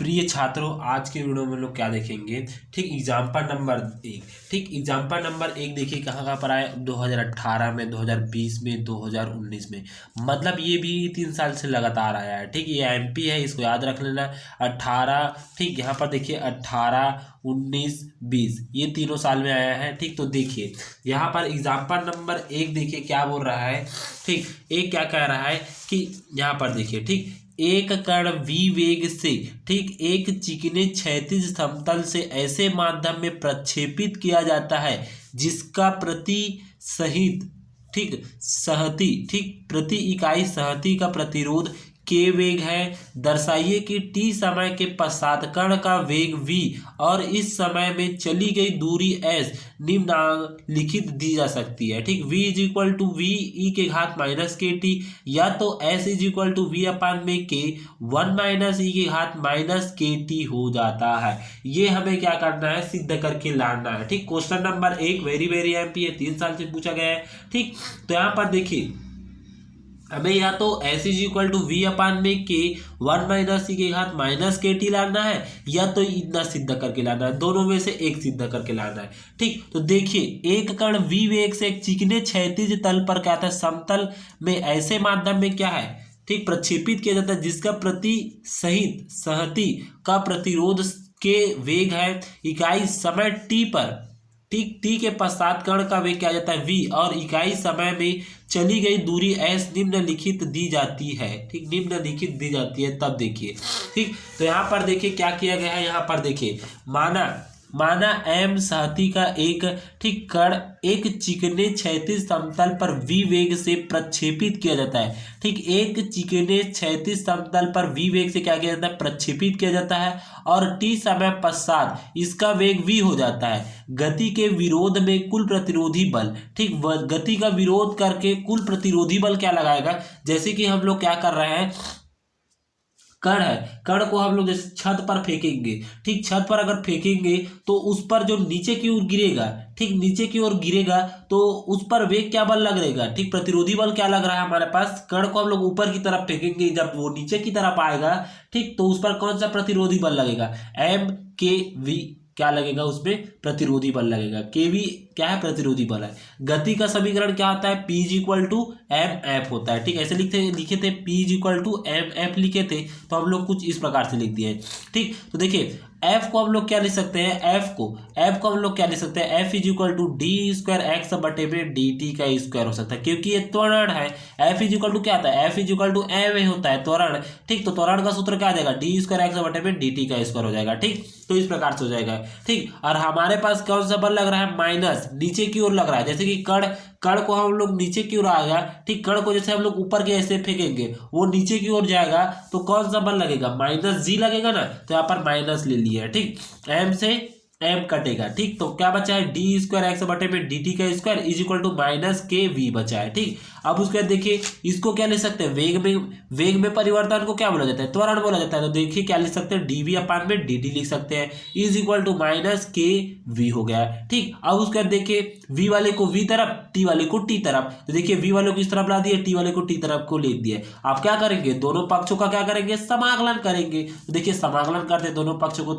प्रिय छात्रों, आज के वीडियो में लोग क्या देखेंगे। ठीक एग्जाम्पल नंबर 1। ठीक एग्जाम्पल नंबर 1 देखिए कहाँ पर आया, 2018 में, 2020 में, 2019 में। मतलब ये भी 3 साल से लगातार आया है। ठीक, ये एमपी है, इसको याद रख लेना। 18, ठीक यहाँ पर देखिए 18, 19, 20 ये तीनों साल में आया है। ठीक, तो देखिए यहाँ पर एग्जाम्पल नंबर 1 देखिए क्या बोल रहा है। ठीक, एक क्या कह रहा है कि यहाँ पर देखिए, ठीक एक कण v वेग से, ठीक एक चिकने क्षैतिज समतल से ऐसे माध्यम में प्रक्षेपित किया जाता है जिसका प्रति सहित, ठीक सहती, ठीक प्रति इकाई सहती का प्रतिरोध k वेग है। दर्शाइए कि t समय के पश्चात कण का वेग v और इस समय में चली गई दूरी s निम्नलिखित दी जा सकती है। ठीक, v is equal to v e के घात माइनस के टी, या तो s is equal to v upon में के 1 माइनस ई के घात माइनस के टी हो जाता है। ये हमें क्या करना है, सिद्ध करके लाना है। ठीक, question number 1 very very MP है, 3 साल से पूछा गया है। ठीक, तो यहाँ पर देखिए हमें या तो s is equal to v upon में के 1 माइनस सी के घात माइनस के टी लाना है, या तो इतना सिद्ध करके लाना है। दोनों में से एक सिद्ध करके लाना है। ठीक, तो देखिए एक कण v वेग से एक चिकने क्षैतिज तल पर क्या था, समतल में ऐसे माध्यम में क्या है, ठीक प्रक्षेपित किया जाता है जिसका प्रति सहित सहती का प्रतिरोध के वेग है इकाई समय t पर। ठीक, टी के पश्चात कण का वेग क्या जाता है v, और इकाई समय में चली गई दूरी s निम्नलिखित दी जाती है। ठीक, निम्नलिखित दी जाती है। तब देखिए, ठीक तो यहाँ पर देखिए क्या किया गया है। यहाँ पर देखिए माना m सहती का एक, ठीक कण एक चिकने क्षैतिज समतल पर v वेग से प्रक्षेपित किया जाता है। ठीक, एक चिकने क्षैतिज समतल पर v वेग से क्या किया जाता है, प्रक्षेपित किया जाता है, और t समय पश्चात इसका वेग v हो जाता है। गति के विरोध में कुल प्रतिरोधी बल, ठीक गति का विरोध करके कुल प्रतिरोधी बल क्या लगाएगा। जैसे कि हम लोग क्या कर रहे हैं, कण है, कण को हम लोग जैसे छत पर फेंकेंगे। ठीक, छत पर अगर फेंकेंगे तो उस पर जो नीचे की ओर गिरेगा, ठीक नीचे की ओर गिरेगा तो उस पर वेग क्या बल लगेगा, ठीक प्रतिरोधी बल क्या लग रहा है हमारे पास। कण को हम लोग ऊपर की तरफ फेंकेंगे, जब वो नीचे की तरफ आएगा, ठीक तो उस पर कौन सा प्रतिरोधी बल लगेगा, एम के वी क्या लगेगा, उसमें प्रतिरोधी बल लगेगा। केवी क्या है, प्रतिरोधी बल है। गति का समीकरण क्या होता है, P is equal to m f होता है। ठीक, ऐसे लिखे थे P is equal to m f लिखे थे, तो हम लोग कुछ इस प्रकार से लिख दिए। ठीक, तो देखिए F को हम लोग क्या लिख सकते हैं, F को हम लोग क्या लिख सकते हैं, F is equal to d square x बटे में डी टी का स्क्वायर हो सकता है, क्योंकि ये त्वरण है। F इज इक्वल टू क्या आता है, F is equal to m a होता है त्वरण। ठीक, तो त्वरण का सूत्र क्या आ जाएगा, डी स्क्वायर एक्स बटे में डी टी का स्क्वायर हो जाएगा। ठीक, तो इस प्रकार से हो जाएगा। ठीक, और हमारे पास कौन सा बल लग रहा है, माइनस नीचे की ओर लग रहा है। जैसे कि कण को हम लोग नीचे की ओर आ गया, ठीक कण को जैसे हम लोग ऊपर के ऐसे फेंकेंगे वो नीचे की ओर जाएगा, तो कौन सा बल लगेगा, माइनस जी लगेगा ना, तो यहाँ पर माइनस ले लिया है। ठीक, एम से एम कटेगा। ठीक, तो क्या बचा है, डी स्क्वायर एक्स बटे में डी टी का square is equal to minus k v बचा है। ठीक, अब उसके बाद देखिए इसको क्या ले सकते हैं, वेग में परिवर्तन को क्या बोला जाता है, त्वरण बोला जाता है। तो देखिए क्या लिख सकते हैं, डी वी अपान में डी टी लिख सकते हैं, is equal to minus k we हो गया। ठीक, अब उसके बाद देखिए वी वाले को वी तरफ, टी वाले को टी तरफ। तो देखिए वी वाले को इस तरफ ला दिए, टी वाले को टी तरफ को लिख दिए। आप क्या करेंगे, दोनों पक्षों का क्या करेंगे, समाकलन करेंगे। तो देखिए समाकलन करते दोनों पक्षों को,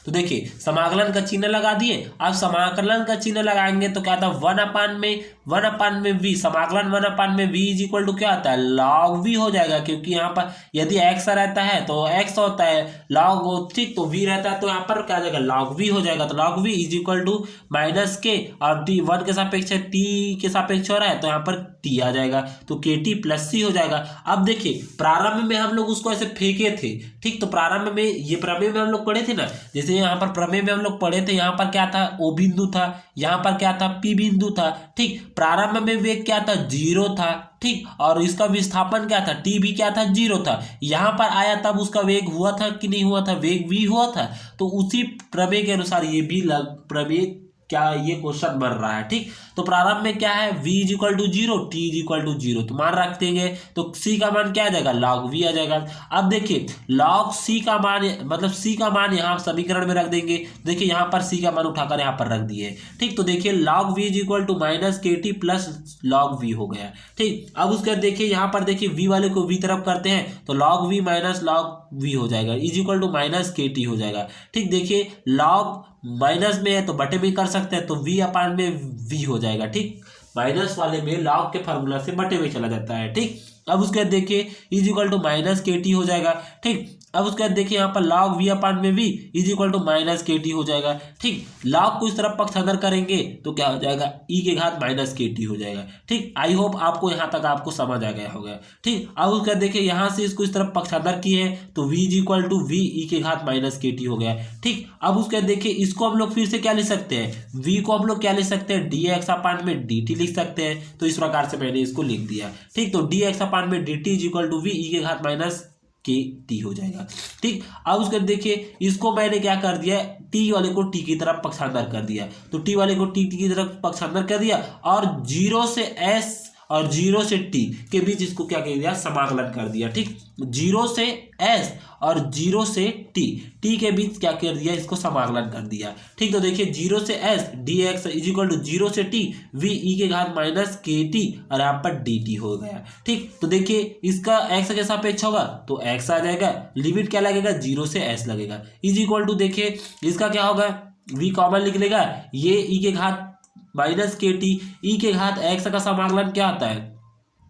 तो देखिए समाकलन का चिन्ह लगा दिए। अब समाकलन का चिन्ह लगाएंगे तो क्या था, 1 अपान में वी, समाकलन 1 अपान में वी इज इक्वल टू क्या आता है, लॉग वी हो जाएगा। क्योंकि यहाँ पर यदि एक्स रहता है तो एक्स होता है लॉग, ठीक तो वी रहता है तो यहाँ पर क्या आ जाएगा, लॉग वी हो जाएगा। तो log v is equal to minus k, और टी 1 के सापेक्ष है, टी के सापेक्ष हो रहा है तो यहाँ पर टी आ जाएगा, तो के टी प्लस सी हो जाएगा। अब देखिए प्रारंभ में हम लोग उसको ऐसे फेंके थे। ठीक, तो प्रारंभ में ये प्रमेय में हम लोग पढ़े थे ना, जैसे यहाँ पर प्रमेय में हम लोग पढ़े थे, यहाँ पर क्या था, ओ बिंदु था, यहाँ पर क्या था, पी बिंदु था। ठीक, प्रारंभ में वेग क्या था, 0 था। ठीक, और इसका विस्थापन क्या था, टी भी क्या था, 0 था। यहाँ पर आया तब उसका वेग हुआ था कि नहीं हुआ था, वेग v हुआ था। तो उसी प्रमेय के अनुसार ये भी प्रमेय क्या ये क्वेश्चन बन रहा है। ठीक, तो प्रारंभ में क्या है, v is equal to 0, t is equal to 0, तो मान रख देंगे तो c का मान क्या आ जाएगा, log v आ जाएगा। अब देखिए log c का मान, मतलब c का मान यहाँ समीकरण में रख देंगे। देखिए यहाँ पर c का मान उठाकर यहाँ पर रख दिए। ठीक, तो देखिए log v is equal to minus k t plus log v हो गया। ठीक, अब उसके बाद देखिए यहाँ पर देखिए v वाले को v तरफ करते हैं तो log v minus log v हो जाएगा, is equal to minus k t हो जाएगा। ठीक, देखिए लॉग माइनस में है तो बटे में कर सकते हैं, तो वी अपान में वी हो जाएगा। ठीक, माइनस वाले में लॉग के फार्मूला से बटे में चला जाता है। ठीक, अब उसके बाद देखिए is equal to minus k t हो जाएगा। ठीक, अब उसके बाद देखिए यहाँ पर लॉग वी अपान में v is equal to minus k t हो जाएगा। ठीक, लॉग को इस तरफ पक्ष अंदर करेंगे तो क्या हो जाएगा, ई के घात माइनस के टी हो जाएगा। ठीक, आई होप आपको यहाँ तक आपको समझ आ गया होगा। ठीक, अब उसके बाद देखिए यहाँ से इसको इस तरफ पक्ष अंदर किए तो v is equal to v e के घात माइनस के टी हो गया। ठीक, अब उसके बाद देखिए इसको हम लोग फिर से क्या लिख सकते हैं, वी को हम लोग क्या लिख सकते हैं, डी एक्स अपान में डी टी लिख सकते हैं। तो इस प्रकार से मैंने इसको लिख दिया। ठीक, तो डी एक्स अपान में d t is equal to v e के घात माइनस के टी हो जाएगा। ठीक, अब उसके देखिए इसको मैंने क्या कर दिया, टी वाले को टी की तरफ पक्षांतर कर दिया, तो टी वाले को टी की तरफ पक्षांतर कर दिया और 0 से एस और 0 से टी के बीच इसको क्या कर दिया, समाकलन कर दिया। ठीक, 0 से एस और 0 से टी के बीच क्या कर दिया, इसको समाकलन कर दिया। ठीक, तो देखिए 0 से s d x is equal to 0 से टी वी ई के घात माइनस के टी और यहाँ पर डी टी हो गया। ठीक, तो देखिए इसका एक्स के सापेक्ष होगा तो एक्स आ जाएगा, लिमिट क्या लगेगा, 0 से एस लगेगा, इज इक्वल टू देखिए इसका क्या होगा, वी कॉमन लिख लेगा, ये ई के घात माइनस के टी, ई के घात एक्स का समाकलन क्या आता है,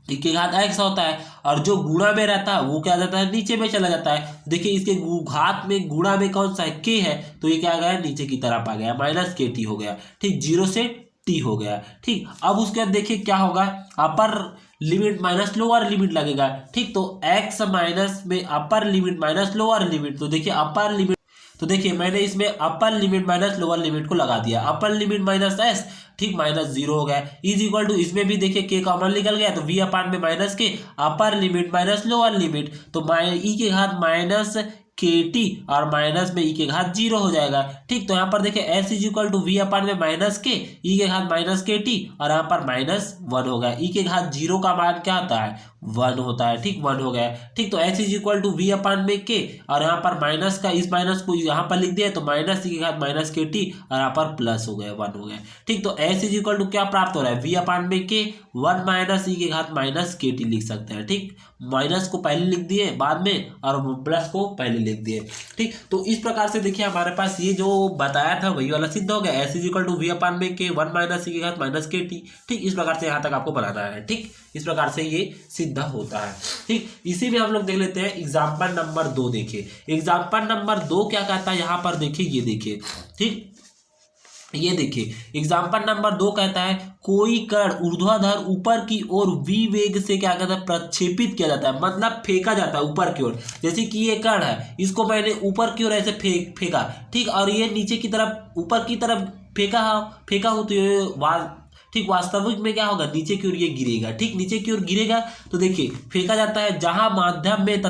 ई के घात एक्स होता है, और जो गुणा में रहता है वो क्या जाता है, नीचे में चला जाता है। देखिए इसके घात में गुणा में कौन सा है, के है, तो ये क्या आ गया, नीचे की तरफ आ गया, माइनस के टी हो गया। ठीक, 0 से टी हो गया। ठीक, अब उसके बाद देखिए क्या होगा, upper limit minus lower limit लगेगा। ठीक, तो एक्स माइनस में upper limit minus lower limit, तो देखिए अपर लिमिट, तो देखिए मैंने इसमें upper limit minus lower limit को लगा दिया, अपर लिमिट माइनस एस, ठीक, माइनस 0 हो गया, इज इक्वल टू इसमें भी देखिए के कॉमन निकल गया तो वी अपान में माइनस के, upper limit minus lower limit, तो ई के घात माइनस के टी और माइनस में ई के घात 0 हो जाएगा। ठीक, तो यहाँ पर देखिए s is equal to v upon में माइनस के, ई के घात माइनस के टी और यहाँ पर माइनस 1 हो गया, ई के घात 0 का मान क्या होता है, 1 होता है। ठीक, 1 हो गया। ठीक, तो s is equal to v upon में के और यहाँ पर माइनस का, इस माइनस को यहाँ पर लिख दिया तो माइनस ई के घात माइनस के टी और यहाँ पर प्लस हो गया, 1 हो गया। ठीक, तो एस इज इक्वल टू क्या प्राप्त हो रहा है, वी अपान में के 1 माइनस ई के घात माइनस के टी लिख सकते हैं। ठीक, माइनस को पहले लिख दिए बाद में और प्लस को पहले लिख दिए। ठीक, तो इस प्रकार से देखिए हमारे पास ये जो बताया था वही वाला सिद्ध हो गया, s is equal to v upon में के 1 माइनस ई के घात माइनस के टी। ठीक, इस प्रकार से यहाँ तक आपको बनाना है। ठीक, इस प्रकार से ये सिद्ध होता है। ठीक, इसी में हम लोग देख लेते हैं एग्जाम्पल नंबर 2। देखिए एग्जाम्पल नंबर 2 क्या कहता है, यहाँ पर देखिए ये देखिए। ठीक, ये देखिए एग्जाम्पल नंबर 2 कहता है कोई कण ऊर्ध्वाधर ऊपर की ओर v वेग से क्या कहता है, प्रक्षेपित किया जाता है, मतलब फेंका जाता है ऊपर की ओर। जैसे कि ये कण है, इसको मैंने ऊपर की ओर ऐसे फेंका। ठीक, और ये नीचे की तरफ ऊपर की तरफ फेंका हो तो ये ठीक, वास्तविक में क्या होगा, नीचे की ओर ये गिरेगा। ठीक, नीचे की ओर गिरेगा तो देखिए फेंका जाता है जहां माध्यम में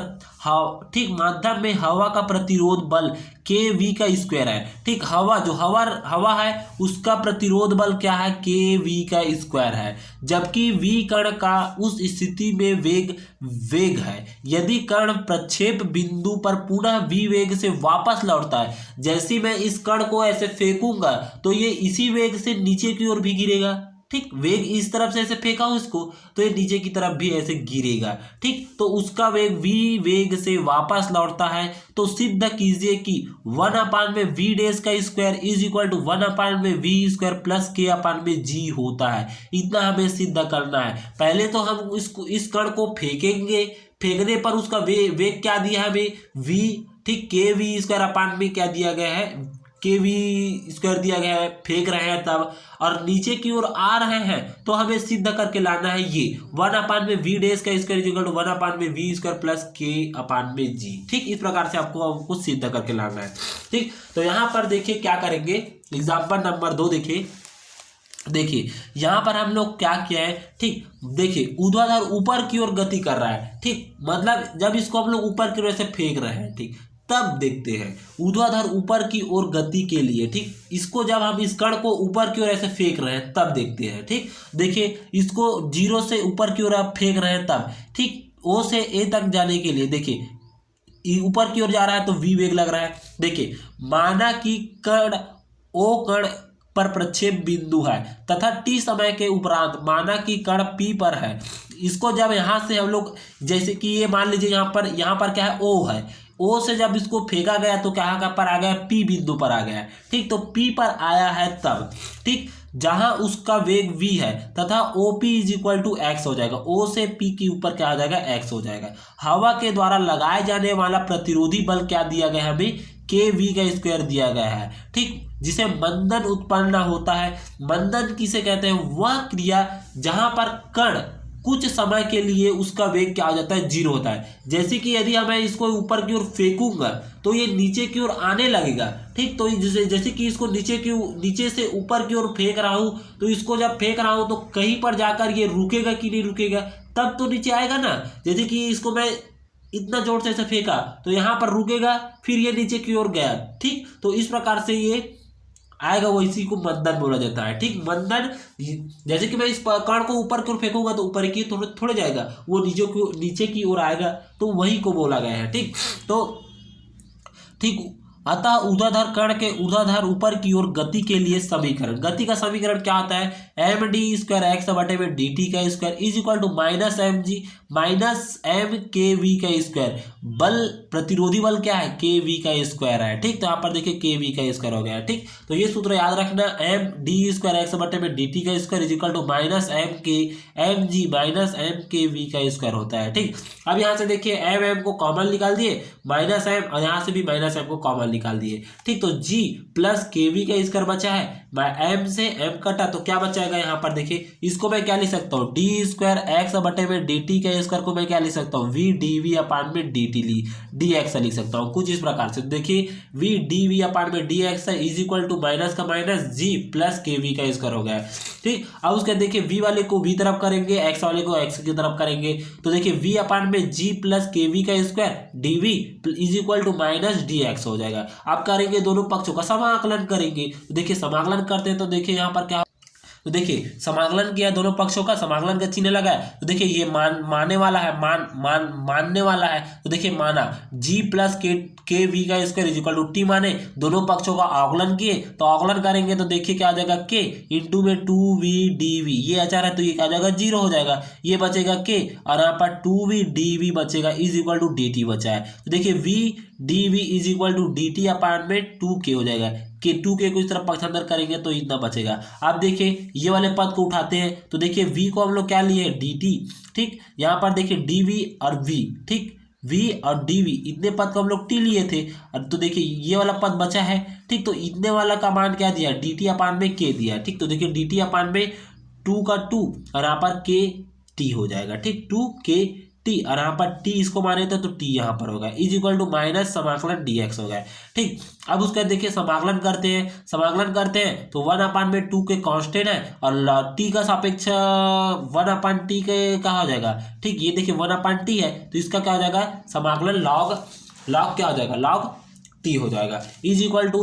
ठीक, माध्यम में हवा का प्रतिरोध बल के वी का स्क्वायर है। ठीक, हवा जो हवा है उसका प्रतिरोध बल क्या है, के वी का स्क्वायर है, जबकि वी कण का उस स्थिति में वेग है यदि कण प्रक्षेप बिंदु पर पुनः वी वेग से वापस लौटता है। जैसे मैं इस कण को ऐसे फेंकूंगा तो ये इसी वेग से नीचे की ओर भी गिरेगा। ठीक, वेग इस तरफ से ऐसे फेंका हूं इसको तो ये नीचे की तरफ भी ऐसे गिरेगा। ठीक, तो उसका वेग वी वेग से वापस लौटता है। तो सिद्ध कीजिए कि 1 अपान में वी डैश का स्क्वायर इज इक्वल टू 1 अपान में वी स्क्वायर प्लस के अपान में जी होता है। इतना हमें सिद्ध करना है। पहले तो हम इस कण को फेंकेंगे, फेंकने पर उसका वेग क्या दिया है हमें, वी। ठीक, के वी स्क्वायर अपान में क्या दिया गया है, के वी स्क्वायर दिया गया है, फेंक रहे हैं तब, और नीचे की ओर आ रहे हैं तो हमें सिद्ध करके लाना है ये 1 अपान में वी डैश का स्क्वायर इक्वल टू 1 अपान में वी स्क्वायर प्लस के अपान में जी। ठीक, इस प्रकार से आपको सिद्ध करके लाना है। ठीक, तो यहाँ पर देखिए क्या करेंगे, एग्जाम्पल नंबर 2 देखिए यहाँ पर हम लोग क्या किया है। ठीक, देखिए ऊर्ध्वाधर ऊपर की ओर गति कर रहा है। ठीक, मतलब जब इसको हम लोग ऊपर की ओर से फेंक रहे हैं, ठीक, तब देखते हैं ऊर्ध्वाधर ऊपर की ओर गति के लिए। ठीक, इसको जब हम इस कण को ऊपर की ओर ऐसे फेंक रहे हैं तब देखते हैं। ठीक, देखिए इसको 0 से ऊपर की ओर आप फेंक रहे हैं तब। ठीक, ओ से ए तक जाने के लिए देखिए ऊपर की ओर जा रहा है तो वी वेग लग रहा है। देखिए माना कि कण पर प्रक्षेप बिंदु है तथा टी समय के उपरांत माना कि कण पी पर है। इसको जब यहाँ से हम लोग, जैसे कि ये मान लीजिए यहाँ पर क्या है, ओ है, ओ से जब इसको फेंका गया तो कहाँ पर आ गया, पी बिंदु पर आ गया। ठीक, तो पी पर आया है तब, ठीक, जहां उसका वेग v है तथा OP is equal to x हो जाएगा। O से P के ऊपर क्या आ जाएगा, x हो जाएगा। हवा के द्वारा लगाए जाने वाला प्रतिरोधी बल क्या दिया गया है हमें, kV का स्क्वायर दिया गया है। ठीक, जिसे मंदन उत्पन्न होता है। मंदन किसे कहते हैं, वह क्रिया जहां पर कण कुछ समय के लिए उसका वेग क्या हो जाता है, जीरो होता है। जैसे कि यदि मैं इसको ऊपर की ओर फेंकूंगा तो ये नीचे की ओर आने लगेगा। ठीक, तो जैसे कि इसको नीचे से ऊपर की ओर फेंक रहा हूं, तो इसको जब फेंक रहा हूं तो कहीं पर जाकर ये रुकेगा कि नहीं रुकेगा, तब तो नीचे आएगा ना। जैसे कि इसको मैं इतना जोर से ऐसे फेंका तो यहाँ पर रुकेगा, फिर ये नीचे की ओर गया। ठीक, तो इस प्रकार से ये आएगा, वो इसी को मंदन बोला जाता है। ठीक, मंदन, जैसे कि मैं इस कण को ऊपर की ओर फेंकूंगा तो ऊपर की थोड़े जाएगा, वो नीचे की ओर आएगा, तो वही को बोला गया है। ठीक, तो ठीक, अतः ऊर्ध्वाधर कण के ऊर्ध्वाधर ऊपर की ओर गति के लिए समीकरण, गति का समीकरण क्या होता है, md²x/dt का square is equal to -mg -m/kv का स्क्वायर। बल, प्रतिरोधी बल क्या है, kv का स्क्वायर है। ठीक, तो यहाँ पर देखिए kv का स्क्वायर हो गया। ठीक, तो ये सूत्र याद रखना, md²x/dt का square is equal to -mg -m/kv का स्क्वायर होता है। ठीक, अब यहाँ से देखिए m को कॉमन निकाल दिए, -m, और यहाँ से भी -m को कॉमन निकाल दिए। ठीक, तो g प्लस kv का स्क्वायर बचा है, m से m कटा तो क्या बचाएगा, यहाँ पर देखिए इसको मैं क्या लिख सकता हूँ, d²x/dt का स्क्वायर को मैं क्या लिख सकता हूँ, v dv/dx लिख सकता हूँ कुछ इस प्रकार से। देखिए v dv/dx is equal to minus का माइनस g प्लस kv का स्क्वायर हो गया। ठीक, अब उसके देखिए v वाले को v तरफ करेंगे, x वाले को x की तरफ करेंगे, तो देखिए v/g प्लस kv का square dv is equal to minus dx हो जाएगा। अब करेंगे दोनों पक्षों का समाकलन करेंगे, तो देखिए समाकलन करते हैं तो देखिए यहाँ पर क्या, तो देखिए समाकलन किया दोनों पक्षों का, समाकलन का चिन्ह लगा है, तो देखिए ये मानने वाला है, मानने वाला है, तो देखिए माना g प्लस के वी का square is equal to t, माने दोनों पक्षों का अवकलन किए, तो अवकलन करेंगे तो देखिए क्या आ जाएगा, k इंटू में 2v dv, ये अचार है तो ये क्या आ जाएगा, 0 हो जाएगा, ये बचेगा k, और यहाँ पर 2v dv बचेगा इज इक्वल टू dt बचा है। तो देखिए v dv is equal to dt upon में 2k हो जाएगा, कि 2k को इस तरफ पक्षांतर करेंगे तो इतना बचेगा। अब देखिए ये वाले पद को उठाते हैं, तो देखिए v को हम लोग क्या लिए, dt। ठीक, यहाँ पर देखिए dv और v, ठीक, v और dv इतने पद को हम लोग t लिए थे, तो देखिए ये वाला पद बचा है। ठीक, तो इतने वाला का मान क्या दिया, dt अपान में k दिया। ठीक, तो देखिए dt अपान में 2 का 2 और यहाँ पर k t हो जाएगा। ठीक, 2k t, और यहाँ पर t इसको माने थे तो t यहाँ पर होगा इज इक्वल टू माइनस समाकलन dx हो गया। ठीक, अब उसका देखिए समाकलन करते हैं तो 1/2 के कांस्टेंट है और t का सापेक्ष 1/t के क्या हो जाएगा। ठीक, ये देखिए 1/t है तो इसका क्या हो जाएगा, समाकलन लॉग क्या हो जाएगा, log t हो जाएगा इज इक्वल टू